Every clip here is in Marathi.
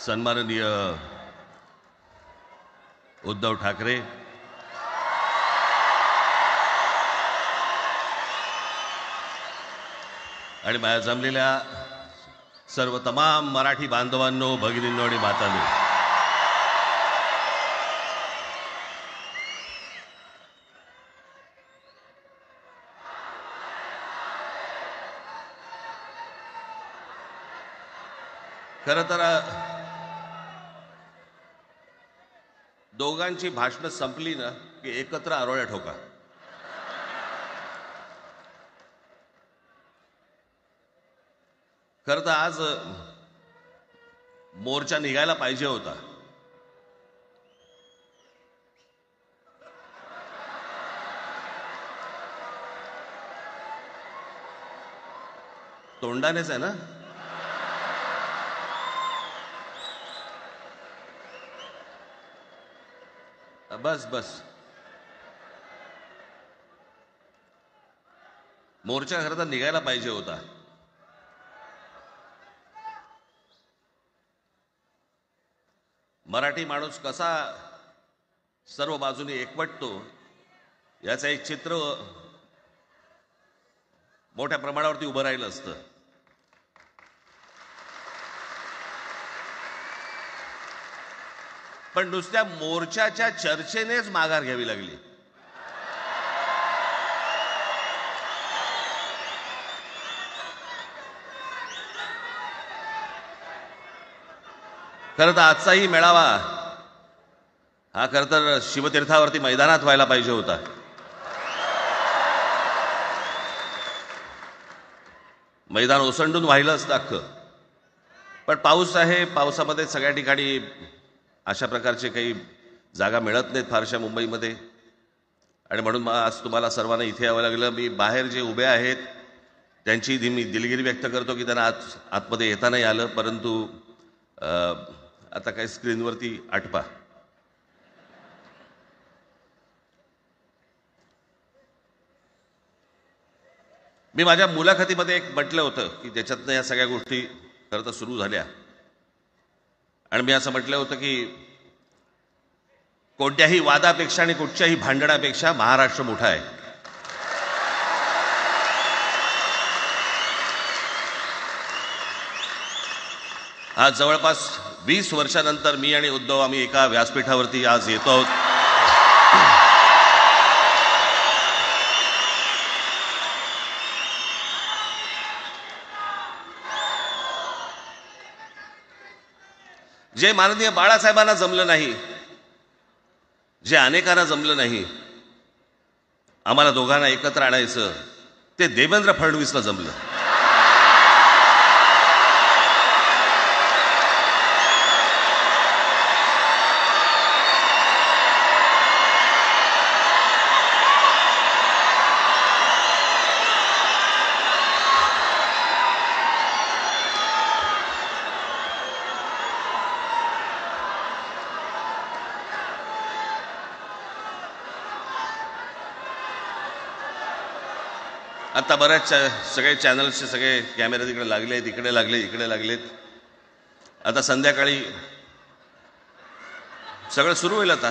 सन्माननीय उद्धव ठाकरे, आणि माझ्या जमलेल्या सर्व तमाम मराठी बांधवांनो, भगिनींनो आणि मातांनो, खरं तर दोघांची भाषणं संपली ना की एकत्र आरोळ्या ठोका. खरं तर आज मोर्चा निघायला पाहिजे होता. तोंडानेच आहे ना? बस बस. मोर्चा खरं तर निघायला पाहिजे होता. मराठी माणूस कसा सर्व बाजूने एकवटतो याचं एक चित्र मोठ्या प्रमाणावरती उभं राहिलं असतं. पण नुसत्या मोर्चाच्या चर्चेनेच माघार घ्यावी लागली. खरं तर आजचाही मेळावा हा खरं तर शिवतीर्थावरती मैदानात व्हायला पाहिजे होता. मैदान ओसंडून वाहिलं असतं अख्खं. पण पाऊस आहे, पावसामध्ये सगळ्या ठिकाणी अशा प्रकारचे काही जागा मिळत नाहीत फारशा मुंबईमध्ये, आणि म्हणून आज तुम्हाला सर्वांना इथे यावं लागलं. मी बाहेर जे उभे आहेत त्यांची मी दिलगिरी व्यक्त करतो की त्यांना आतमध्ये येता नाही आलं, परंतु आता काही स्क्रीनवरती आठवा. मी माझ्या मुलाखतीमध्ये एक म्हटलं होतं की ज्याच्यातनं या सगळ्या गोष्टी खरं तर सुरू झाल्या, आणि मी असं म्हटलं होतं की कोणत्याही वादापेक्षा आणि कुठच्याही भांडणापेक्षा महाराष्ट्र मोठा आहे. आज जवळपास 20 वर्षानंतर मी आणि उद्धव आम्ही एका व्यासपीठावरती आज येतो आहोत. जे माननीय बाळासाहेबांना जमलं नाही, जे अनेकांना जमलं नाही आम्हाला दोघांना एकत्र आणायचं, ते देवेंद्र फडणवीसला जमलं. आता बऱ्याच सगळे चॅनल्सचे सगळे कॅमेरे तिकडे लागलेत, इकडे लागलेत. आता संध्याकाळी सगळं सुरू होईल. आता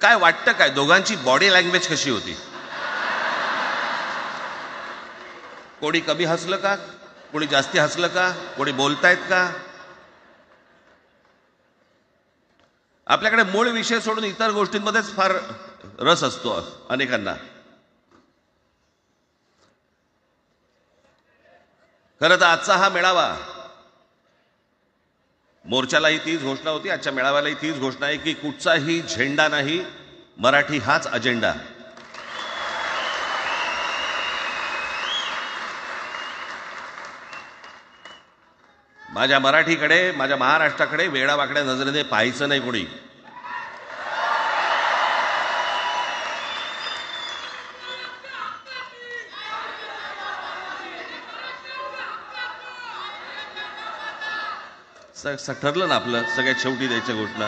काय वाटतं, काय दोघांची बॉडी लँग्वेज कशी होती? कोणी कमी हसलं का, कोणी जास्ती हसलं का, कोणी बोलतायत का? आपल्याकडे मूळ विषय सोडून इतर गोष्टींमध्येच फार रस असतो अनेकांना. खरं तर आजचा हा मेळावा, मोर्चालाही तीच घोषणा होती, आजच्या मेळाव्यालाही तीच घोषणा आहे की कुठचाही झेंडा नाही, मराठी हाच अजेंडा. माझ्या मराठीकडे, माझ्या महाराष्ट्राकडे वेडावाकड्या नजरेने पाहायचं नाही कोणी. ठरलं ना आपलं, सगळ्यात शेवटी द्यायच्या घोषणा.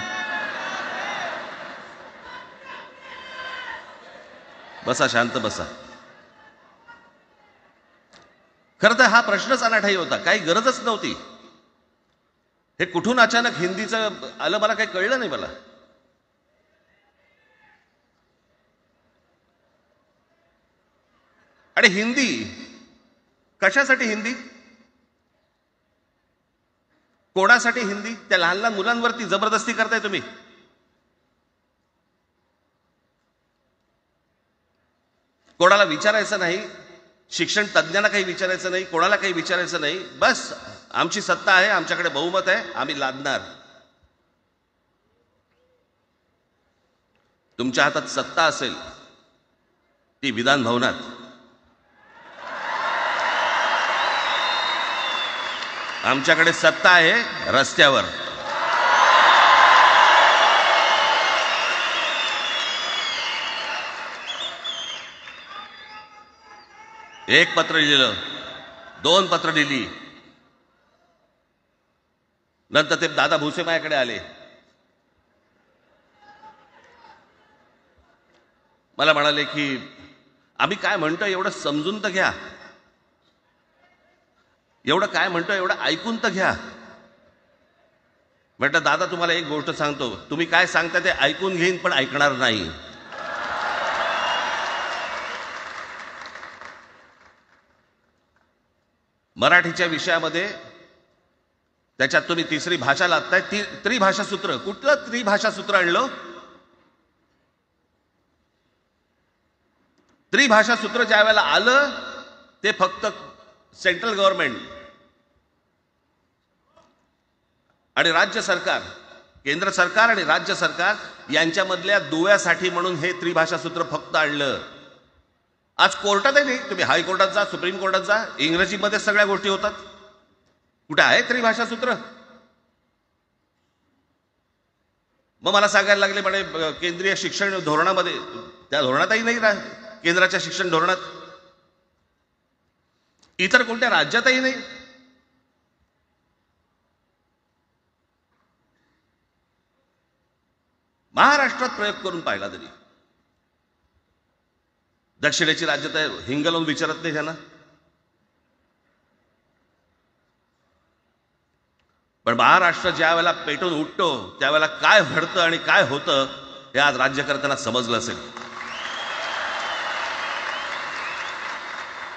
बसा, शांत बसा. खरं तर हा प्रश्नच अनाठाई होता, काही गरजच नव्हती. हे कुठून अचानक हिंदीचं आलं मला काही कळलं नाही मला. आणि हिंदी कशासाठी? हिंदी कोणासाठी? हिंदी त्या लहान लहान मुलांवरती जबरदस्ती करताय तुम्ही. कोणाला विचारायचं नाही, शिक्षण तज्ज्ञांना काही विचारायचं नाही, कोणाला काही विचारायचं नाही. बस आमची सत्ता आहे, आमच्याकडे बहुमत आहे, आम्ही लादणार. तुमच्या हातात सत्ता असेल ती विधान भवनात, आमच्याकडे सत्ता आहे रस्त्यावर. एक पत्र लिहिलं, 2 पत्र लिहिली, नंतर ते दादा भुसे माझ्याकडे आले. मला म्हणाले की आम्ही काय म्हणतो एवढं समजून तर घ्या, एवढं काय म्हणतो एवढं ऐकून तर घ्या. म्हटलं दादा तुम्हाला एक गोष्ट सांगतो, तुम्ही काय सांगता ते ऐकून घेईन पण ऐकणार नाही. मराठीच्या विषयामध्ये त्याच्यात तुम्ही तिसरी भाषा लादताय. त्रिभाषा सूत्र, कुठलं त्रिभाषा सूत्र आणलं? त्रिभाषा सूत्र ज्या वेळेला आलं ते फक्त सेंट्रल गव्हर्नमेंट आणि राज्य सरकार, केंद्र सरकार आणि राज्य सरकार यांच्यामधल्या दुव्यासाठी म्हणून हे त्रिभाषा सूत्र फक्त आणलं. आज कोर्टातही नाही, तुम्ही हायकोर्टात जा, सुप्रीम कोर्टात जा, इंग्रजीमध्ये सगळ्या गोष्टी होतात. कुठे आहे त्रिभाषा सूत्र? मग मला सांगायला लागले म्हणे केंद्रीय शिक्षण धोरणामध्ये, त्या धोरणातही नाही केंद्राच्या शिक्षण धोरणात, इतर कोणत्या राज्यातही नाही. महाराष्ट्रात प्रयोग करून पाहिला तरी दक्षिणेची राज्य तर हिंग लावून विचारत नाही त्यांना. पण महाराष्ट्र ज्या वेळेला पेटून उठतो त्यावेळेला काय घडतं आणि काय होतं हे आज राज्यकर्त्यांना समजलं असेल.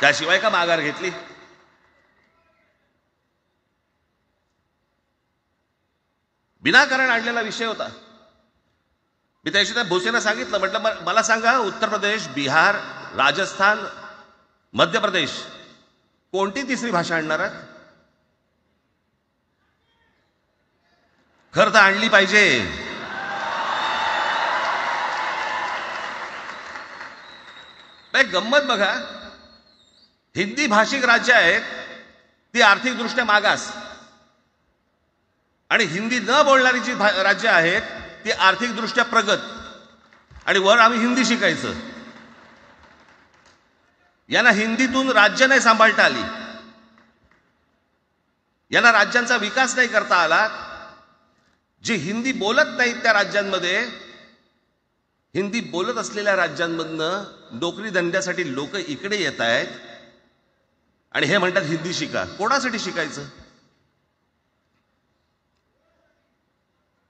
त्याशिवाय का माघार घेतली? विनाकारण आणलेला विषय होता. मी त्याशी त्या भोसेना सांगितलं, म्हटलं मला सांगा उत्तर प्रदेश, बिहार, राजस्थान, मध्य प्रदेश कोणती तिसरी भाषा आणणार आहेत? खरं तर आणली पाहिजे. गंमत बघा, हिंदी भाषिक राज्य आहेत ती आर्थिकदृष्ट्या मागास, आणि हिंदी न बोलणारी जी राज्य आहेत ती आर्थिकदृष्ट्या प्रगत, आणि वर आम्ही हिंदी शिकायचं. यांना हिंदीतून राज्य नाही सांभाळता आली, यांना राज्यांचा विकास नाही करता आला. जे हिंदी बोलत नाहीत त्या राज्यांमध्ये, हिंदी बोलत असलेल्या राज्यांमधनं नोकरी धंद्यासाठी लोक इकडे येत आहेत आणि हे म्हणतात हिंदी शिका. कोणासाठी शिकायचं?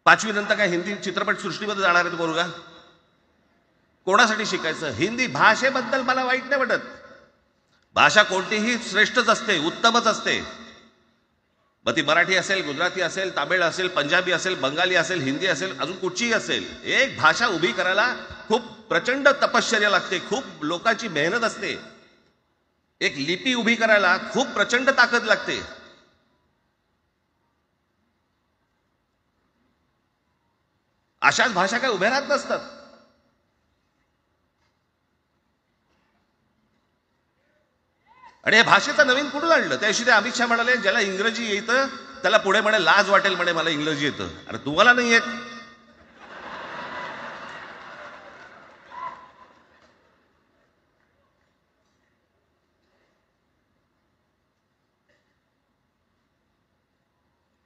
5वी नंतर काय हिंदी चित्रपट सृष्टीमध्ये जाणार आहेत पोरगा? कोणासाठी शिकायचं? हिंदी भाषेबद्दल मला वाईट नाही वाटत, भाषा कोणतीही श्रेष्ठच असते, उत्तमच असते. मग ती मराठी असेल, गुजराती असेल, तामिळ असेल, पंजाबी असेल, बंगाली असेल, हिंदी असेल, अजून कुठचीही असेल. एक भाषा उभी करायला खूप प्रचंड तपश्चर्या लागते, खूप लोकांची मेहनत असते. एक लिपी उभी करायला खूप प्रचंड ताकद लागते. अशाच भाषा काय उभ्या राहत नसतात. आणि या भाषेचं नवीन कुठून आणलं? त्याशी ते अमित शहा म्हणाले ज्याला इंग्रजी येतं त्याला पुढे म्हणे लाज वाटेल, म्हणे मला इंग्रजी येतं. अरे तुम्हाला नाही येत?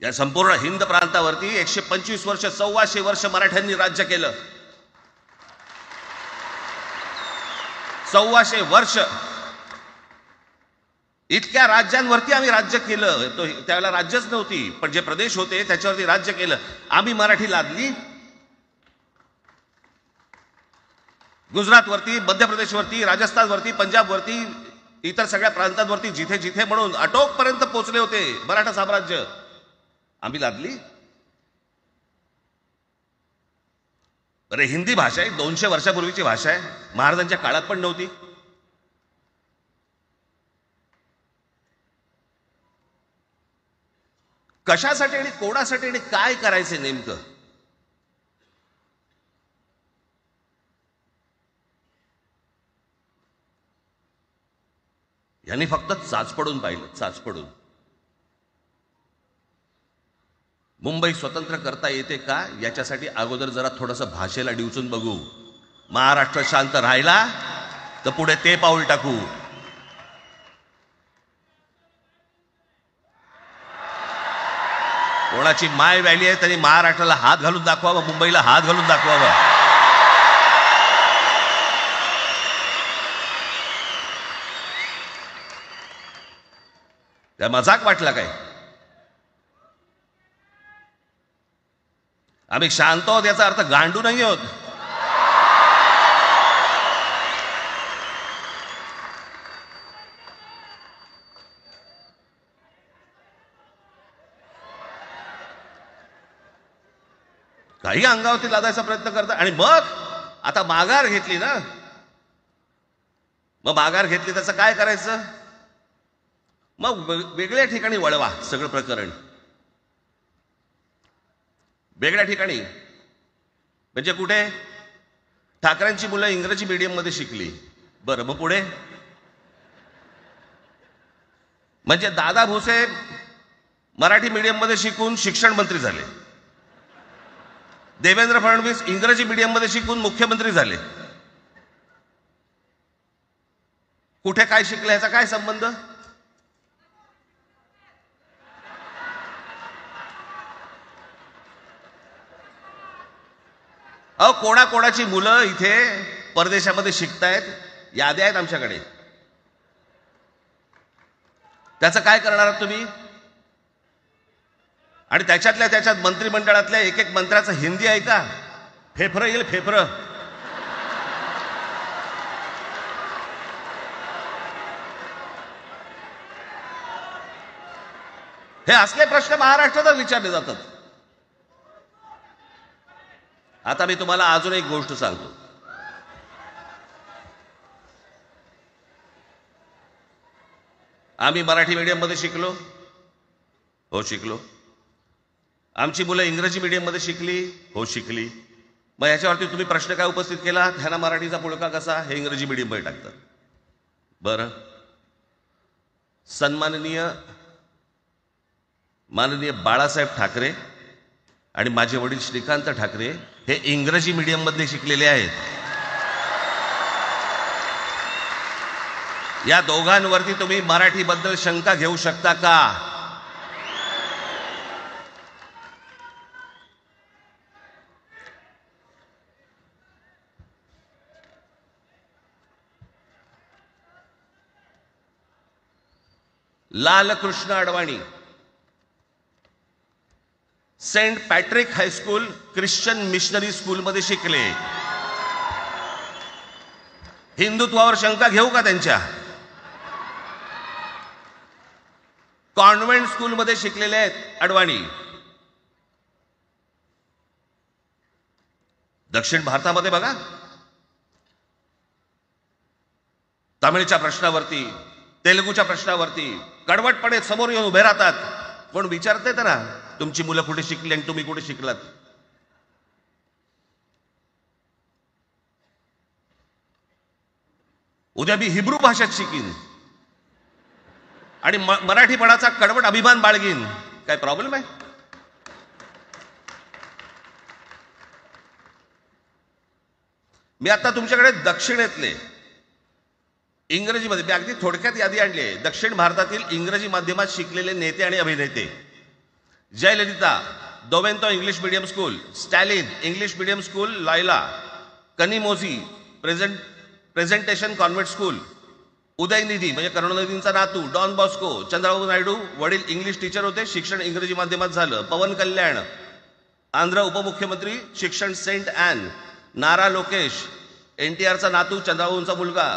या संपूर्ण हिंद प्रांतावरती 125 वर्ष, 125 वर्ष मराठ्यांनी राज्य केलं. 125 वर्ष इतक्या राज्यांवरती आम्ही राज्य केलं. तो त्यावेळेला राज्यच नव्हती, पण जे प्रदेश होते त्याच्यावरती राज्य केलं. आम्ही मराठी लादली गुजरातवरती, मध्य प्रदेशवरती, राजस्थानवरती, पंजाबवरती, इतर सगळ्या प्रांतांवरती जिथे जिथे म्हणून अटोकपर्यंत पोहोचले होते मराठा साम्राज्य. आम्ही लादली. अरे हिंदी भाषा आहे, 200 वर्षापूर्वीची भाषा आहे, महाराजांच्या काळात पण नव्हती. कशासाठी आणि कोणासाठी आणि काय करायचे नेमकं? यांनी फक्त चाचपडून पाहिलं, चाचपडून. मुंबई स्वतंत्र करता येते का याच्यासाठी अगोदर जरा थोडंसं भाषेला डिवचून बघू. महाराष्ट्र शांत राहिला तर पुढे ते पाऊल टाकू. कोणाची माय व्हॅली आहे त्यांनी महाराष्ट्राला हात घालून दाखवावं, मुंबईला हात घालून दाखवावं. त्या मजाक वाटला काय? आम्ही शांत आहोत याचा अर्थ गांडू नाही आहोत. काही अंगावरती लादायचा प्रयत्न करता आणि मग आता माघार घेतली ना, मग माघार घेतली त्याचं काय करायचं? मग वेगळ्या ठिकाणी वळवा सगळं प्रकरण. वेगळ्या ठिकाणी म्हणजे कुठे? ठाकरेंची मुलं इंग्रजी मीडियम मध्ये शिकली, बरं मग पुढे? म्हणजे दादा भुसे मराठी मीडियम मध्ये शिकून शिक्षण मंत्री झाले, देवेंद्र फडणवीस इंग्रजी मीडियम मध्ये शिकून मुख्यमंत्री झाले. कुठे काय शिकले याचा काय संबंध? कोणाकोणाची मुलं इथे परदेशामध्ये शिकतायत, याद्या आहेत आमच्याकडे. त्याचं काय करणार आहात तुम्ही? आणि त्याच्यातल्या त्याच्यात मंत्रिमंडळातल्या एक एक मंत्र्याचं हिंदी आहे का? फेफरं येईल, फेफरं. हे असले प्रश्न महाराष्ट्रात विचारले जातात. आता मी तुम्हाला अजून एक गोष्ट सांगतो. आम्ही मराठी मीडियम मध्ये शिकलो, हो शिकलो. आमची मुलं इंग्रजी मीडियम मध्ये शिकली, हो शिकली. मग याच्यावरती तुम्ही प्रश्न काय उपस्थित केला? ह्यांना मराठीचा पुळका कसा? हे इंग्रजी मीडियम मध्ये टाकतात. बरं, सन्माननीय माननीय बाळासाहेब ठाकरे आणि माझे वडील श्रीकांत ठाकरे हे इंग्रजी मीडियम मध्ये शिकलेले आहेत. या दोघांवरती तुम्ही मराठीबद्दल शंका घेऊ शकता का? Lalkrishna Advani Saint Patrick high school Christian missionary school मध्ये शिकले. हिंदुत्वावर शंका घेऊ का त्यांच्या? कॉन्व्हेंट स्कूल मध्ये शिकलेले आहेत अडवाणी. दक्षिण भारतामध्ये बघा, तामिळच्या प्रश्नावरती, तेलुगूच्या प्रश्नावरती कडवटपणे समोर येऊन उभे राहतात. कोण विचारते ना तुमची मुलं कुठे शिकली आणि तुम्ही कुठे शिकलात? उद्या मी हिब्रू भाषेत शिकीन आणि मराठीपणाचा कडवट अभिमान बाळगीन, काय प्रॉब्लेम आहे? मी आता तुमच्याकडे दक्षिणेतले इंग्रजीमध्ये, मी अगदी थोडक्यात यादी आणली आहे. दक्षिण भारतातील इंग्रजी माध्यमात शिकलेले नेते आणि अभिनेते: जयललिता दोवेंतो English medium school, Stalin English medium school लायला, Kanimozhi presentation convent school, Udhayanidhi म्हणजे करुणानिधींचा नातू डॉन बॉस्को. चंद्रबाबू नायडू वडील इंग्लिश टीचर होते, शिक्षण इंग्रजी माध्यमात झालं. पवन कल्याण आंध्र उपमुख्यमंत्री, शिक्षण सेंट ॲन. नारा लोकेश NTRचा नातू, चंद्रबाबूंचा मुलगा,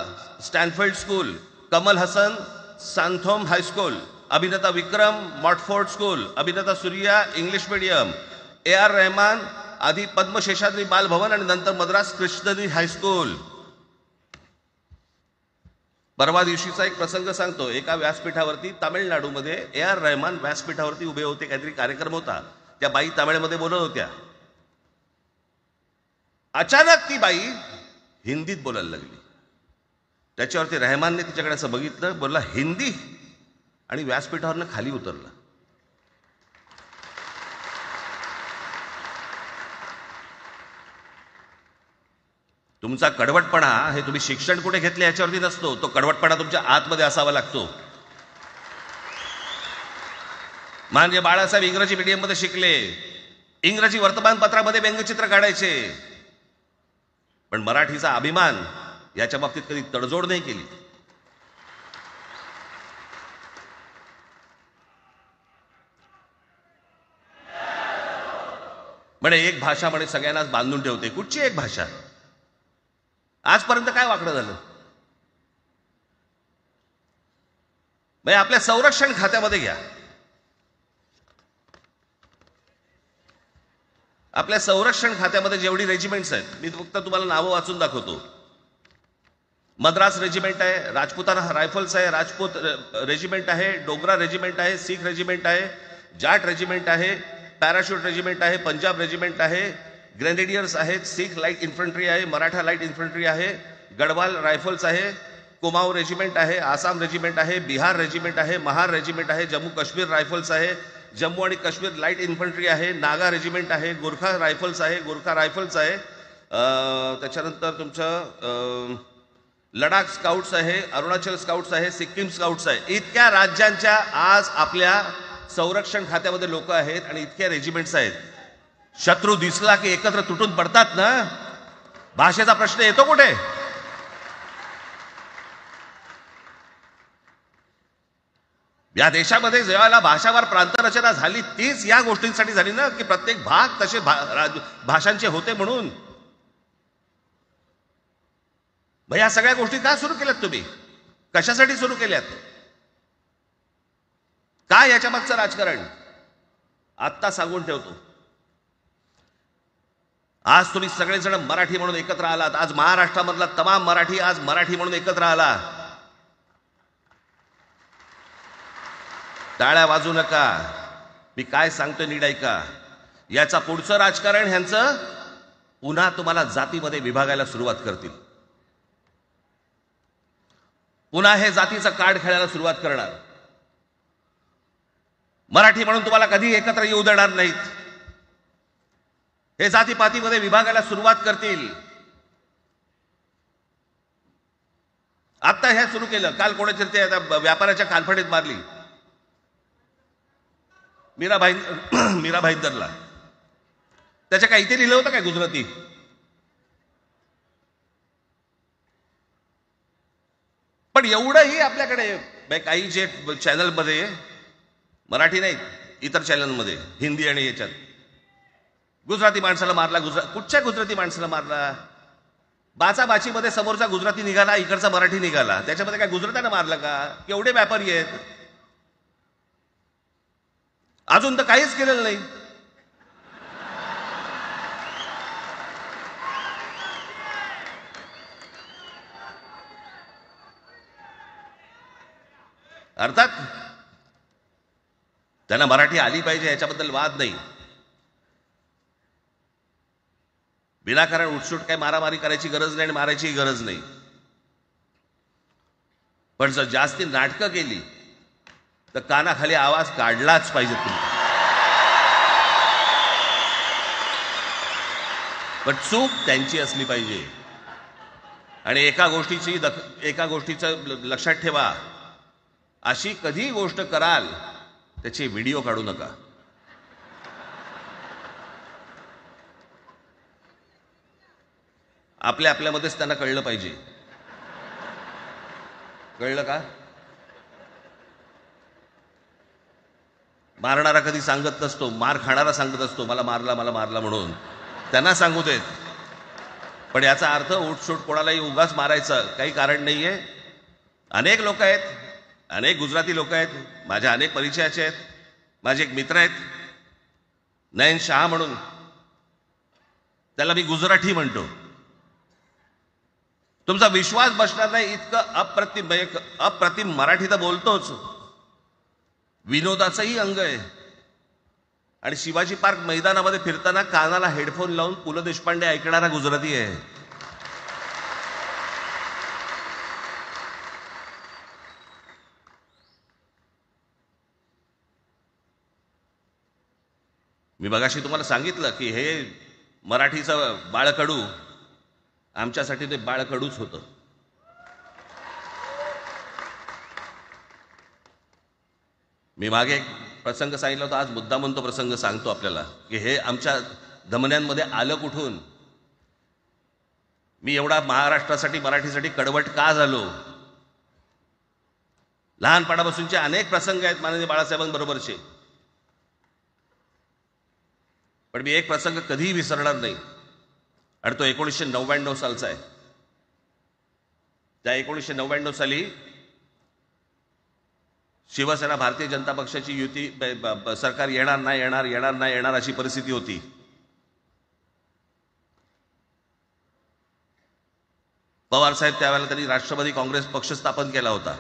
Stanford school. Kamal Haasan Santhome high school. अभिनेता विक्रम मॉटफोर्ड स्कूल. अभिनेता Suriya English medium. AR Rahman आधी पद्मशेषाद्री बालभवन आणि नंतर मद्रास कृष्णनी हायस्कूल. परवा दिवशीचा एक प्रसंग सांगतो. एका व्यासपीठावरती तामिळनाडूमध्ये AR रहमान व्यासपीठावरती उभे होते, काहीतरी कार्यक्रम होता. त्या बाई तामिळमध्ये बोलत होत्या. अचानक ती बाई हिंदीत बोलायला लागली. त्याच्यावरती रहमानने तिच्याकडे असं बघितलं, बोलला हिंदी, आणि व्यासपीठावरनं खाली उतरला. तुमचा कडवटपणा हे तुम्ही शिक्षण कुठे घेतले याच्यावरती नसतो, तो कडवटपणा तुमच्या आतमध्ये असावा लागतो. म्हणजे बाळासाहेब इंग्रजी मीडियममध्ये शिकले, इंग्रजी वर्तमानपत्रामध्ये व्यंगचित्र काढायचे, पण मराठीचा अभिमान याच्या बाबतीत कधी तडजोड नाही केली. म्हणे एक भाषा म्हणे सगळ्यांनाच बांधून ठेवते. कुठची एक भाषा? आजपर्यंत काय वाकडं झालं? म्हणजे आपल्या संरक्षण खात्यामध्ये घ्या. आपल्या संरक्षण खात्यामध्ये जेवढी रेजिमेंट्स आहेत, मी फक्त तुम्हाला नावं वाचून दाखवतो. मद्रास रेजिमेंट आहे, राजपुताना रायफल्स आहे, राजपूत रेजिमेंट आहे, डोगरा रेजिमेंट आहे, सीख रेजिमेंट आहे, जाट रेजिमेंट आहे, पॅराशूट रेजिमेंट आहे, पंजाब रेजिमेंट आहे, ग्रेनेडियर्स आहेत, सीख लाईट इन्फंट्री आहे, मराठा लाईट इन्फंट्री आहे, गढवाल रायफल्स आहे, कुमाऊ रेजिमेंट आहे, आसाम रेजिमेंट आहे, बिहार रेजिमेंट आहे, महार रेजिमेंट आहे, जम्मू काश्मीर रायफल्स आहे, जम्मू आणि काश्मीर लाईट इन्फंट्री आहे, नागा रेजिमेंट आहे, गोरखा रायफल्स आहे, गोरखा रायफल्स आहे, त्याच्यानंतर तुमचं लडाख स्काउट्स आहे, अरुणाचल स्काउट्स आहे, सिक्कीम स्काउट्स आहे. इतक्या राज्यांच्या आज आपल्या संरक्षण खात्यामध्ये लोक आहेत आणि इतक्या रेजिमेंट्स आहेत. शत्रू दिसला की एकत्र तुटून पडतात ना. भाषेचा प्रश्न येतो कुठे? या देशामध्ये जेव्हा भाषावार प्रांतरचना झाली तीच या गोष्टींसाठी झाली ना, की प्रत्येक भाग तसे भाषांचे होते म्हणून. मग या सगळ्या गोष्टी का सुरू केल्यात तुम्ही? कशासाठी सुरू केल्यात? काय याच्या मागचं राजकारण? आत्ता सांगून ठेवतो. आज तुम्ही सगळेजण मराठी म्हणून एकत्र आलात. आज महाराष्ट्रामधला तमाम मराठी आज मराठी म्हणून एकत्र आला. टाळ्या वाजू नका. मी काय सांगतोय नीट ऐका. याचा पुढचं राजकारण ह्यांचं पुन्हा तुम्हाला जातीमध्ये विभागायला सुरुवात करतील. पुन्हा हे जातीचं कार्ड खेळायला सुरुवात करणार. मराठी म्हणून तुम्हाला कधी एकत्र येऊ देणार नाहीत. हे जातीपातीमध्ये विभागायला सुरुवात करतील. आता हे सुरू केलं. काल कोणाच्या ते व्यापाऱ्याच्या कानफडीत मारली मीरा भाईंदरला. त्याच्या काय इथे लिहिलं होतं काय गुजराती? पण एवढंही आपल्याकडे काही जे चॅनलमध्ये, मराठी नाही इतर चॅनलमध्ये, हिंदी आणि याच्यात गुजराती माणसाला मारला. कुठच्या गुजराती माणसाला मारला? बाचाबाचीमध्ये समोरचा गुजराती निघाला, इकडचा मराठी निघाला. त्याच्यामध्ये काय गुजरात्यानं मारलं का? केवढे व्यापारी आहेत. अजून तर काहीच केलेलं नाही. अर्थात त्यांना मराठी आली पाहिजे याच्याबद्दल वाद नाही. विनाकारण उठसूट काय मारामारी करायची गरज नाही आणि मारायची गरज नाही. पण जर जास्ती नाटकं केली तर कानाखाली आवाज काढलाच पाहिजे तुम्ही. पण चूक त्यांची असली पाहिजे. आणि एका गोष्टीचं लक्षात ठेवा, अशी कधी गोष्ट कराल त्याचे व्हिडिओ काढू नका. आपल्यामध्येच त्यांना कळलं पाहिजे. कळलं का? मारणारा कधी सांगत नसतो, मार खाणारा सांगत असतो मला मारला म्हणून. त्यांना सांगू देत. पण याचा अर्थ उठसूट कोणालाही उगाच मारायचं काही कारण नाहीये. अनेक लोक आहेत, अनेक गुजराती लोक आहेत, माझ्या अनेक परिचयाचे आहेत. माझे एक मित्र आहेत नयन शहा म्हणून, त्याला मी गुजराठी म्हणतो. तुमचा विश्वास बसणार नाही इतकं अप्रतिम मराठी तर बोलतोच, विनोदाचंही अंग आहे. आणि शिवाजी पार्क मैदानामध्ये फिरताना कानाला हेडफोन लावून पु ल देशपांडे ऐकणारा गुजराती आहे. मी मगाशी तुम्हाला सांगितलं की हे मराठीचं बाळकडू, आमच्यासाठी ते बाळकडूच होतं. मी मागे एक प्रसंग सांगितला होता, आज मुद्दामून तो प्रसंग सांगतो आपल्याला की हे आमच्या धमन्यांमध्ये आलं कुठून. मी एवढा महाराष्ट्रासाठी मराठीसाठी कडवट का झालो. लहानपणापासूनचे अनेक प्रसंग आहेत माननीय बाळासाहेबांबरोबरचे, पण मी एक प्रसंग कधीही विसरणार नाही. आणि तो 1999 सालचा आहे. त्या 1999 साली शिवसेना भारतीय जनता पक्षाची युती सरकार येणार नाही अशी परिस्थिती होती. पवार साहेब त्यावेळेला त्यांनी राष्ट्रवादी काँग्रेस पक्ष स्थापन केला होता.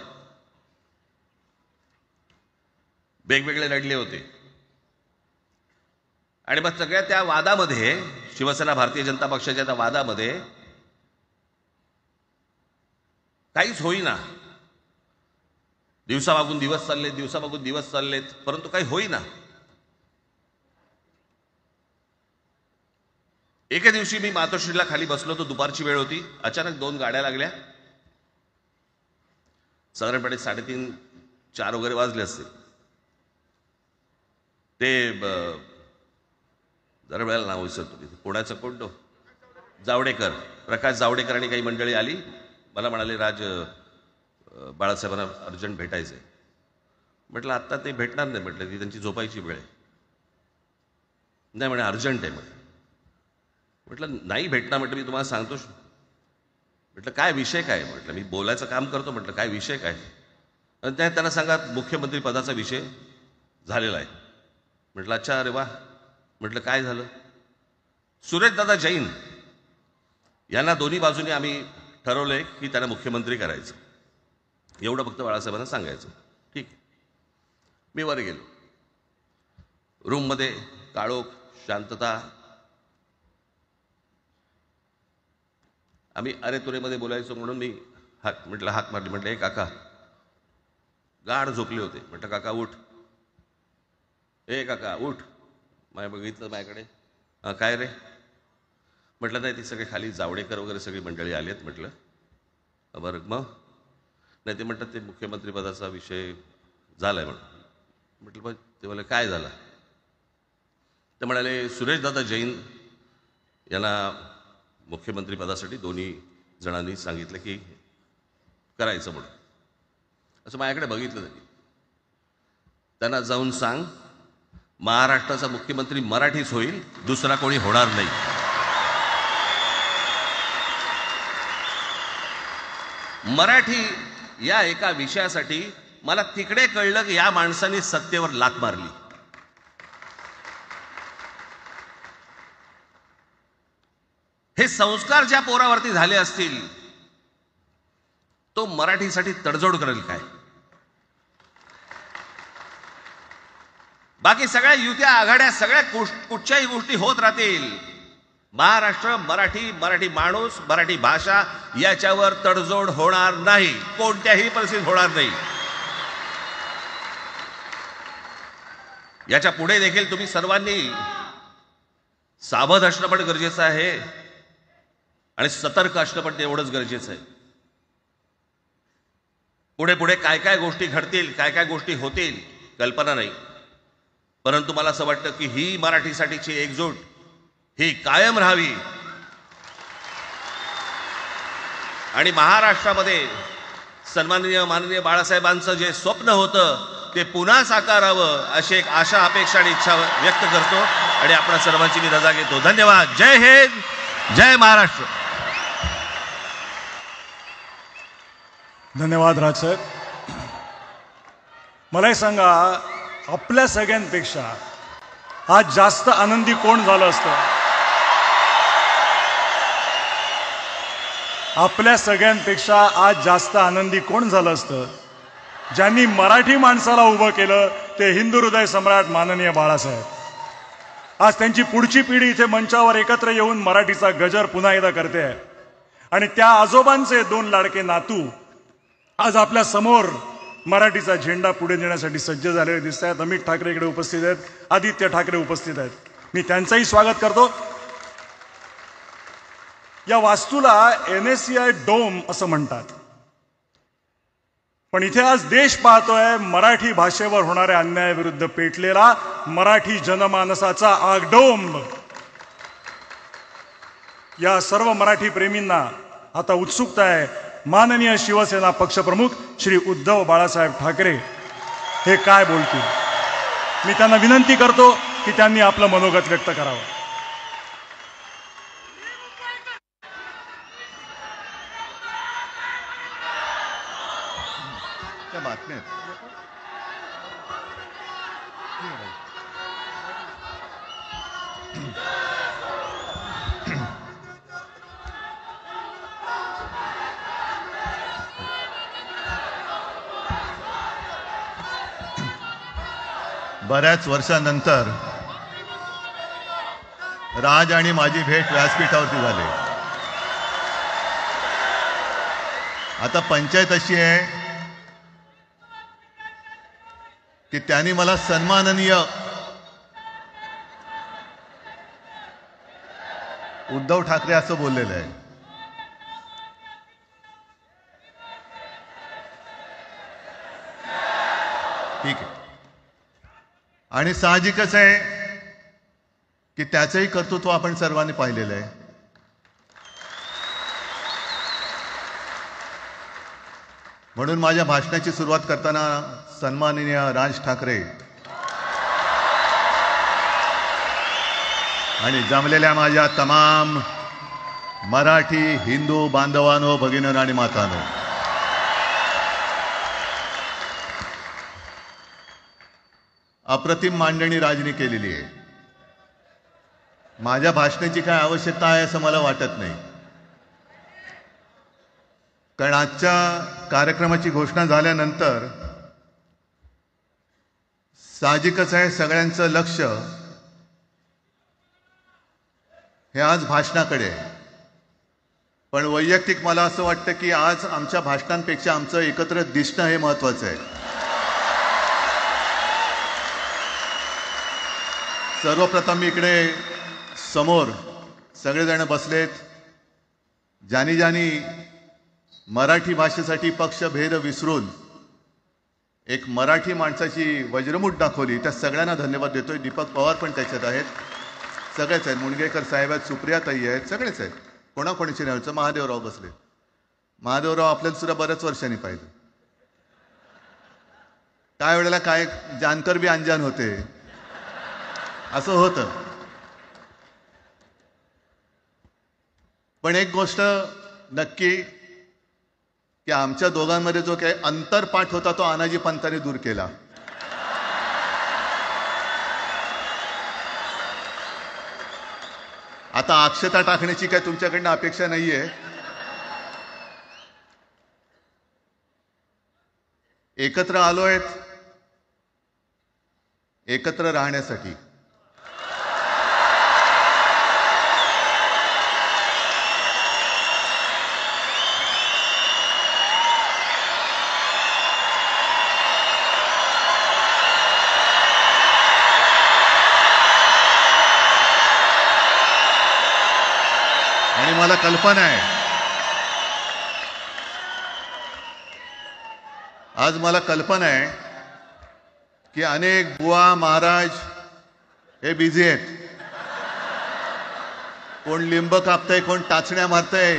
वेगवेगळे लढले होते. आणि मग सगळ्या त्या वादामध्ये, शिवसेना भारतीय जनता पक्षाच्या त्या वादामध्ये काहीच होईना. दिवसामागून दिवस चाललेत, परंतु काही होईना. एके दिवशी मी मातोश्रीला खाली बसलो होतो, दुपारची वेळ होती. अचानक 2 गाड्या लागल्या. साधारणपणे 3:30-4 वगैरे वाजले असते. ते जरा वेळेला नाव विसरतो तिथे, पुण्याचं कोणतो जावडेकर, प्रकाश जावडेकर आणि काही मंडळी आली. मला म्हणाले, राज बाळासाहेबांना अर्जंट भेटायचंय. म्हटलं आत्ता ते भेटणार नाही. म्हटलं ती त्यांची झोपायची वेळ आहे. नाही म्हणे अर्जंट आहे. म्हटलं नाही भेटणार. म्हटलं मी तुम्हाला सांगतो. म्हटलं काय विषय काय. म्हटलं मी बोलायचं काम करतो. म्हटलं काय विषय काय. आणि त्यांना सांगा मुख्यमंत्री पदाचा विषय झालेला आहे. म्हटलं अच्छा, अरे वा. म्हटलं काय झालं. सुरेशदादा जैन यांना दोन्ही बाजूने आम्ही ठरवलंय की त्यांना मुख्यमंत्री करायचं. एवढं फक्त बाळासाहेबांना सांगायचं. ठीक आहे. मी वर गेलो. रूममध्ये काळोख, शांतता. आम्ही अरे तुरेमध्ये बोलायचो म्हणून मी हाक मारली. म्हटलं हे काका. गाढ झोपले होते. म्हटलं काका उठ. ए काका उठ. बघितलं माझ्याकडे. काय रे. म्हटलं नाही, ती सगळे खाली जावडेकर वगैरे सगळी मंडळी आली आहेत. म्हटलं बरं मग. नाही ते म्हणतात ते मुख्यमंत्री पदाचा विषय झालाय म्हणून. म्हटलं पण ते मला काय झालं. ते म्हणाले सुरेशदादा जैन यांना मुख्यमंत्री पदासाठी दोन्ही जणांनी सांगितलं की करायचं म्हणून. असं माझ्याकडे बघितलं त्यांनी. त्यांना जाऊन सांग महाराष्ट्राचा मुख्यमंत्री मराठीच होईल, दुसरा कोणी होणार नाही. मराठी या एका विषयासाठी मला तिकडे कळलं की या माणसाने सत्तेवर लाथ मारली. हे संस्कार ज्या पोरावरती झाले असतील तो मराठीसाठी तडजोड करेल काय. बाकी सगळ्या युत्या आघाड्या सगळ्या कुठच्याही गोष्टी होत राहतील. महाराष्ट्र, मराठी माणूस, मराठी भाषा याच्यावर तडजोड होणार नाही. कोणत्याही परिस्थितीत होणार नाही. याच्या पुढे देखील तुम्ही सर्वांनी सावध असणं पण गरजेचं आहे आणि सतर्क असणं पण तेवढंच गरजेचं आहे. पुढे पुढे काय काय गोष्टी घडतील, काय काय गोष्टी होतील कल्पना नाही. परंतु मला असं वाटतं की ही मराठीसाठीची एकजूट ही कायम राहावी आणि महाराष्ट्रामध्ये सन्माननीय माननीय बाळासाहेबांचं जे स्वप्न होतं ते पुन्हा साकारावं अशी एक आशा अपेक्षा आणि इच्छा व्यक्त करतो आणि आपणा सर्वांची मी रजा घेतो. धन्यवाद. जय हिंद, जय महाराष्ट्र. धन्यवाद राजसाहेब. मला सांगा, आपल्या सगळ्यांपेक्षा आज जास्त आनंदी कोण झालं असतं? आपल्या सगळ्यांपेक्षा आज जास्त आनंदी कोण झालं असतं? ज्यांनी मराठी माणसाला उभं केलं ते हिंदू हृदय सम्राट माननीय बाळासाहेब. आज त्यांची पुढची पिढी इथे मंचावर एकत्र येऊन मराठीचा गजर पुन्हा एकदा करते आहे. आणि त्या आजोबांचे 2 लाडके नातू आज आपल्या समोर मराठीचा झेंडा पुढे नेण्यासाठी सज्ज झालेले दिसत आहेत. अमित ठाकरे इकडे उपस्थित आहेत, आदित्य ठाकरे उपस्थित आहेत. मी त्यांचंही स्वागत करतो. या वास्तूला NSCI डोम असं म्हणतात, पण इथे आज देश पाहतोय मराठी भाषेवर होणाऱ्या अन्यायाविरुद्ध पेटलेला मराठी जनमानसाचा आगडोंब. या सर्व मराठी प्रेमींना आता उत्सुकता आहे माननीय शिवसेना पक्षप्रमुख श्री उद्धव बाळासाहेब ठाकरे हे काय बोलतील. मी त्यांना विनंती करतो की त्यांनी आपलं मनोगत व्यक्त करावं. बातम्या बऱ्याच वर्षांनंतर राज आणि माझी भेट व्यासपीठावरती झाली. आता पंचायत अशी आहे की त्यांनी मला सन्माननीय उद्धव ठाकरे असं बोललेलं आहे. ठीक आहे. आणि साहजिकच आहे की त्याचंही कर्तृत्व आपण सर्वांनी पाहिलेलं आहे. म्हणून माझ्या भाषणाची सुरुवात करताना सन्माननीय राज ठाकरे आणि जमलेल्या माझ्या तमाम मराठी हिंदू बांधवांनो, भगिनींनो आणि मातांनो, अप्रतिम मांडणी राजनी केलेली आहे. माझ्या भाषणाची काय आवश्यकता आहे असं मला वाटत नाही, कारण आजच्या कार्यक्रमाची घोषणा झाल्यानंतर साहजिकच आहे सगळ्यांचं लक्ष हे आज भाषणाकडे आहे. पण वैयक्तिक मला असं वाटतं की आज आमच्या भाषणांपेक्षा आमचं एकत्र दिसणं हे महत्त्वाचं आहे. सर्वप्रथम इकडे समोर सगळेजण बसलेत. ज्यांनी ज्यांनी मराठी भाषेसाठी पक्षभेद विसरून एक मराठी माणसाची वज्रमूठ दाखवली, त्या सगळ्यांना धन्यवाद देतोय. दीपक पवार पण त्याच्यात आहेत, सगळेच आहेत. मुणगेकर साहेब आहेत, सुप्रियाताई आहेत, सगळेच आहेत. कोणाकोणीची नाही. महादेवराव बसले. महादेवराव आपल्याला सुद्धा बऱ्याच वर्षांनी पाहिलं. काय वेळेला काय जानकर बी अनजान होते, असं होतं. पण एक गोष्ट नक्की की आमच्या दोघांमध्ये जो काही अंतरपाठ होता तो आनाजी पंतांनी दूर केला. आता अक्षता टाकण्याची काय तुमच्याकडनं अपेक्षा नाहीये. एकत्र आलोय एकत्र राहण्यासाठी. आणि मला कल्पना आहे, आज मला कल्पना आहे की अनेक बुवा महाराज हे बिझी आहेत. कोण लिंब कापतंय, कोण टाचण्या मारतंय,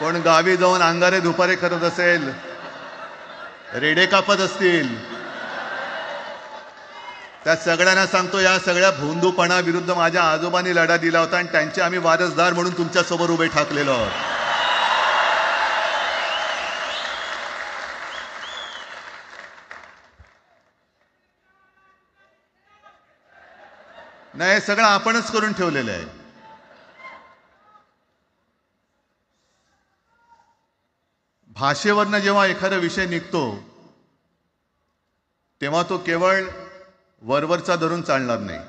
कोण गावी जाऊन अंगारे दुपारे करत असेल, रेडे कापत असतील, त्या सगळ्यांना सांगतो, या सगळ्या भोंदूपणा विरुद्ध माझ्या आजोबांनी लढा दिला होता आणि त्यांचे आम्ही वारसदार म्हणून तुमच्या समोर उभे ठाकलेलो आहोत. नाही, हे सगळं आपणच करून ठेवलेलं आहे. भाषेवरनं जेव्हा एखादा विषय निघतो तेव्हा तो केवळ वरवरचा धरून चालणार नाही.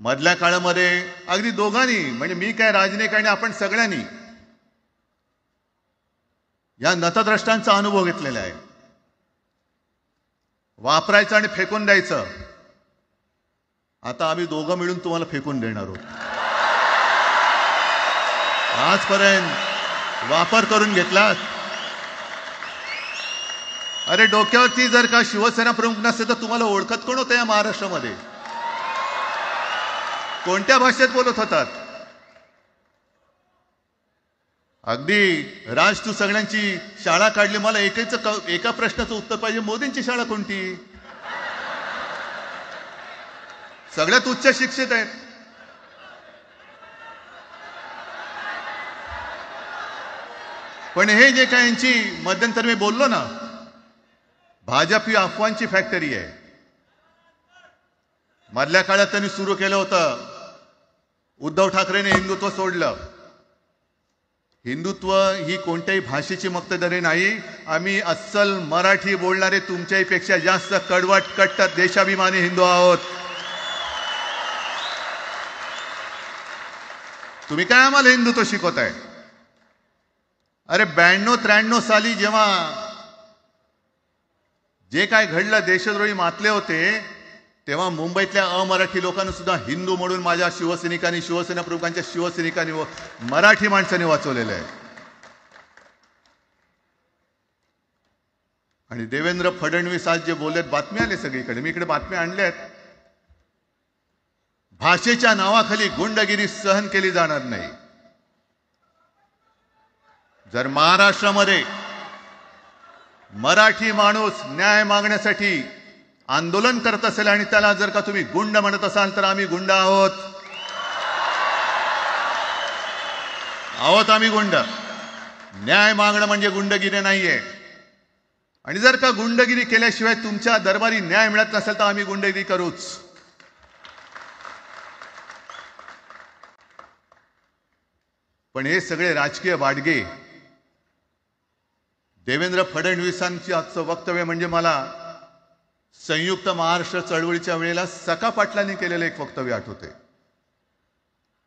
मधल्या काळामध्ये अगदी दोघांनी, म्हणजे मी काय, राजनिक आणि आपण सगळ्यांनी या नतद्रष्टांचा अनुभव घेतलेला आहे. वापरायचं आणि फेकून द्यायचं. आता आम्ही दोघं मिळून तुम्हाला फेकून देणार आहोत. आजपर्यंत वापर करून घेतलात. अरे डोक्यावरती जर का शिवसेना प्रमुख नसते तर तुम्हाला ओळखत कोण होतं या महाराष्ट्रामध्ये? कोणत्या भाषेत बोलत होतात? अगदी राज, तू सगळ्यांची शाळा काढली, मला एका प्रश्नाचं उत्तर पाहिजे, मोदींची शाळा कोणती? सगळ्यात उच्च शिक्षित आहेत. पण हे जे काय यांची, मध्यंतर मी बोललो ना, भाजप ही अफवांची फॅक्टरी आहे. मधल्या काळात त्यांनी सुरू केलं होतं, उद्धव ठाकरेने हिंदुत्व सोडलं. हिंदुत्व ही कोणत्याही भाषेची मक्तेदारी नाही. आम्ही अस्सल मराठी बोलणारे तुमच्याही पेक्षा जास्त कडवट कट्टर देशाभिमानी हिंदू आहोत. तुम्ही काय आम्हाला हिंदुत्व शिकवताय? अरे 92-93 साली जेव्हा जे काय घडलं, देशद्रोही मातले होते, तेव्हा मुंबईतल्या अमराठी लोकांना सुद्धा हिंदू म्हणून माझ्या शिवसैनिकांनी, शिवसेना प्रमुखांच्या शिवसैनिकांनी व मराठी माणसांनी वाचवलेलं आहे. आणि देवेंद्र फडणवीस आज जे बोललेत, बातमी आले सगळीकडे, मी इकडे बातम्या आणल्यात. भाषेच्या नावाखाली गुंडगिरी सहन केली जाणार नाही. जर महाराष्ट्रामध्ये मराठी माणूस न्याय मागण्यासाठी आंदोलन करत असेल आणि त्याला जर का तुम्ही गुंड म्हणत असाल तर आम्ही गुंड आहोत. आम्ही गुंड. न्याय मागणं म्हणजे गुंडगिरी नाहीये. आणि जर का गुंडगिरी केल्याशिवाय तुमच्या दरबारी न्याय मिळत नसेल तर आम्ही गुंडगिरी करूच. पण हे सगळे राजकीय वाडगे, देवेंद्र फडणवीसांची आजचं वक्तव्य म्हणजे मला संयुक्त महाराष्ट्र चळवळीच्या वेळेला सखा पाटलांनी केलेलं एक वक्तव्य आठवते.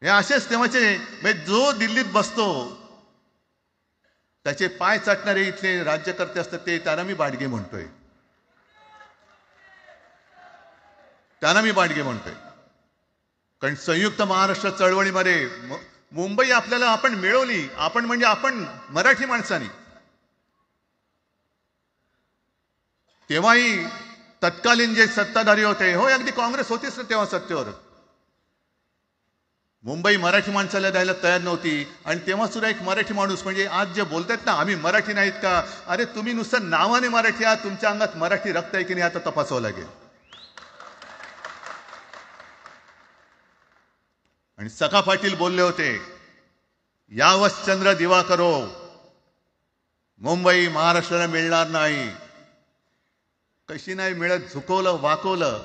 हे असेच तेव्हाचे, म्हणजे जो दिल्लीत बसतो त्याचे पाय चाटणारे इथले राज्यकर्ते असतात, ते त्यांना मी बाडगे म्हणतोय. कारण संयुक्त महाराष्ट्र चळवळीमध्ये मुंबई आपल्याला आपण मिळवली. आपण म्हणजे आपण मराठी माणसांनी. तेव्हाही तत्कालीन जे सत्ताधारी होते, हो अगदी काँग्रेस होतीच ना तेव्हा सत्तेवर, मुंबई मराठी माणसाला द्यायला तयार नव्हती. आणि तेव्हा सुद्धा एक मराठी माणूस, म्हणजे आज जे बोलतात ना आम्ही मराठी नाहीत का, अरे तुम्ही नुसतं नावाने मराठी आहात, तुमच्या अंगात मराठी रक्त आहे की नाही आता तपासावं लागेल. आणि सखा पाटील बोलले होते, यावच चंद्र दिवा करो, मुंबई महाराष्ट्राला मिळणार नाही. कशी नाही मिळत? झुकवलं, वाकवलं,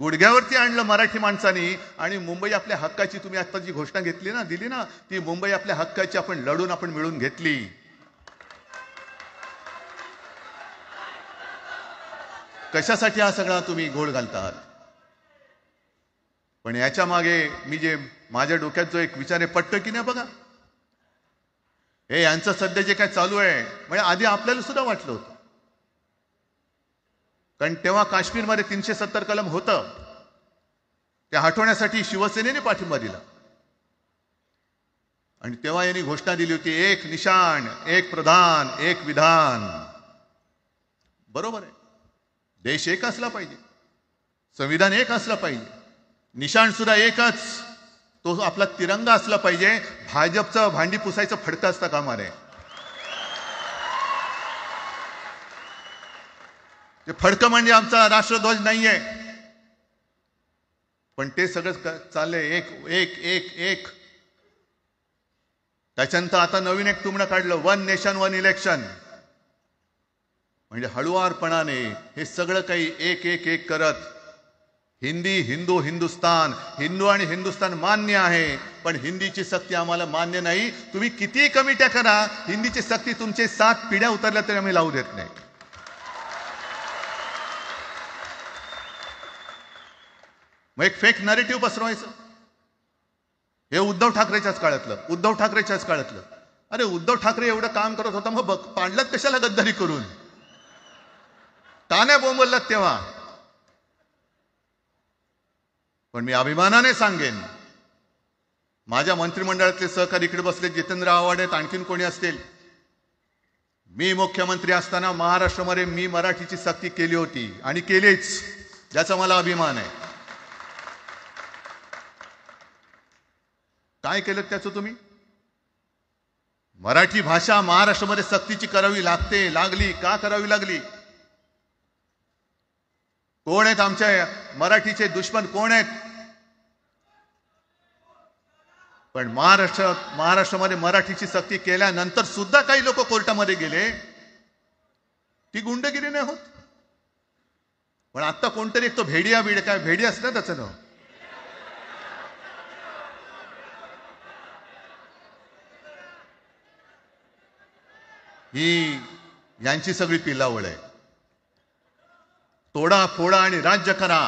गुडघ्यावरती आणलं मराठी माणसानी. आणि मुंबई आपल्या हक्काची, तुम्ही आता जी घोषणा घेतली ना, दिली ना, ती मुंबई आपल्या हक्काची आपण लढून आपण मिळून घेतली. कशासाठी हा सगळा तुम्ही घोळ घालतात? पण याच्या मागे मी जे माझ्या डोक्यात जो एक विचार आहे, पटतो की नाही बघा. हे यांचं सध्या जे काय चालू आहे, म्हणजे आधी आपल्याला सुद्धा वाटलं होतं. कारण तेव्हा काश्मीरमध्ये 370 कलम होतं, ते हटवण्यासाठी शिवसेनेने पाठिंबा दिला. आणि तेव्हा यांनी घोषणा दिली होती, एक निशाण, एक प्रधान, एक विधान. बरोबर आहे, देश एक असला पाहिजे, संविधान एक असलं पाहिजे, निशाण सुद्धा एकच. तो आपला तिरंगा असला पाहिजे. भाजपचं भांडी पुसायचं फडकं असतं कामा नये. ते फडकं म्हणजे आमचा राष्ट्रध्वज नाहीये, पण ते सगळं चाललंय एक एक एक एक. त्याच्यानंतर आता नवीन एक टुमणं काढलं, 1 नेशन 1 इलेक्शन. म्हणजे हळुवारपणाने हे सगळं काही एक एक एक करत हिंदी, हिंदू, हिंदुस्तान, हिंदू आणि हिंदुस्तान मान्य आहे, पण हिंदीची सक्ती आम्हाला मान्य नाही. तुम्ही कितीही कमिट्या करा, हिंदीची सक्ती तुमचे 7 पिढ्या उतरल्या तरी आम्ही लावू देत नाही. मग एक फेक नरेटिव्ह पसरवायचं. हे उद्धव ठाकरेच्याच काळातलं. अरे उद्धव ठाकरे एवढं काम करत होता, मग पाडलात कशाला गद्दारी करून? का नाही बोंबललात तेव्हा? पण मी अभिमानाने सांगेन, माझ्या मंत्रिमंडळातले सहकारी इकडे बसले, जितेंद्र आव्हाड आहेत, आणखीन कोणी असतील. मी मुख्यमंत्री असताना महाराष्ट्रामध्ये मी मराठीची सक्ती केली होती आणि केलीच, ज्याचा मला अभिमान आहे. काय केलं त्याचं तुम्ही? मराठी भाषा महाराष्ट्रामध्ये सक्तीची करावी लागली. का करावी लागली? कोण आहेत आमच्या मराठीचे दुश्मन? कोण आहेत? पण महाराष्ट्रामध्ये मराठीची सक्ती केल्यानंतर सुद्धा काही लोक कोर्टामध्ये गेले. ती गुंडगिरी नाही होत. पण आता कोणतरी एक तो भेडी असतं त्याचं नाव, ही यांची सगळी पिलावळ आहे. तोडा फोडा आणि राज्य करा.